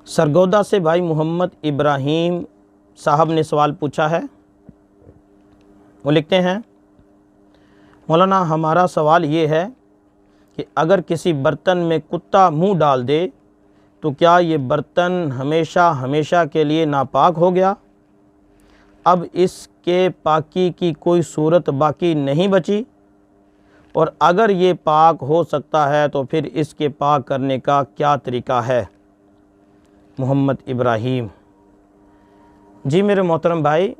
سرگودا سے بھائی محمد ابراہیم صاحب نے سوال پوچھا ہے۔ وہ لکھتے ہیں، مولانا ہمارا سوال یہ ہے کہ اگر کسی برتن میں کتا منہ ڈال دے تو کیا یہ برتن ہمیشہ ہمیشہ کے لیے ناپاک ہو گیا؟ اب اس کے پاکی کی کوئی صورت باقی نہیں بچی، اور اگر یہ پاک ہو سکتا ہے تو پھر اس کے پاک کرنے کا کیا طریقہ ہے؟ محمد ابراہیم۔ جی میرے محترم بھائی،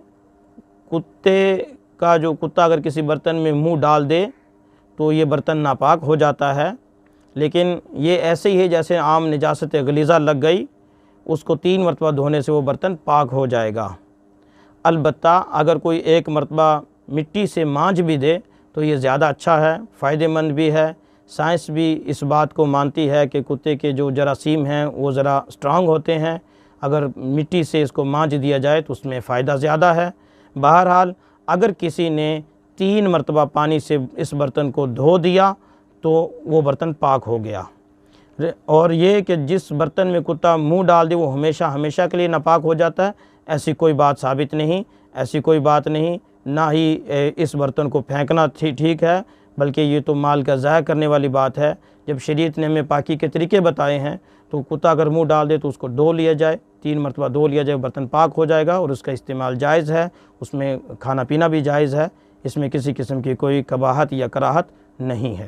کتا اگر کسی برتن میں منہ ڈال دے تو یہ برتن ناپاک ہو جاتا ہے، لیکن یہ ایسے ہی ہے جیسے عام نجاست غلیظہ لگ گئی، اس کو 3 مرتبہ دھونے سے وہ برتن پاک ہو جائے گا۔ البتہ اگر کوئی ایک مرتبہ مٹی سے مانجھ بھی دے تو یہ زیادہ اچھا ہے، فائدہ مند بھی ہے۔ سائنس بھی اس بات کو مانتی ہے کہ کتے کے جو جراثیم ہیں وہ ذرا سٹرانگ ہوتے ہیں، اگر مٹی سے اس کو مانجھ دیا جائے تو اس میں فائدہ زیادہ ہے۔ بہرحال اگر کسی نے 3 مرتبہ پانی سے اس برتن کو دھو دیا تو وہ برتن پاک ہو گیا۔ اور یہ کہ جس برتن میں کتا منہ ڈال دے وہ ہمیشہ ہمیشہ کے لیے ناپاک ہو جاتا ہے، ایسی کوئی بات ثابت نہیں، ایسی کوئی بات نہیں۔ نہ ہی اس برتن کو پھینکنا ٹھیک ہے، بلکہ یہ تو مال کا ضائع کرنے والی بات ہے۔ جب شریعت نے ہمیں پاکی کے طریقے بتائے ہیں تو کتا اگر منہ ڈال دے تو اس کو دھو لیا جائے، 3 مرتبہ دھو لیا جائے، برتن پاک ہو جائے گا اور اس کا استعمال جائز ہے، اس میں کھانا پینا بھی جائز ہے، اس میں کسی قسم کی کوئی قباحت یا کراہت نہیں ہے۔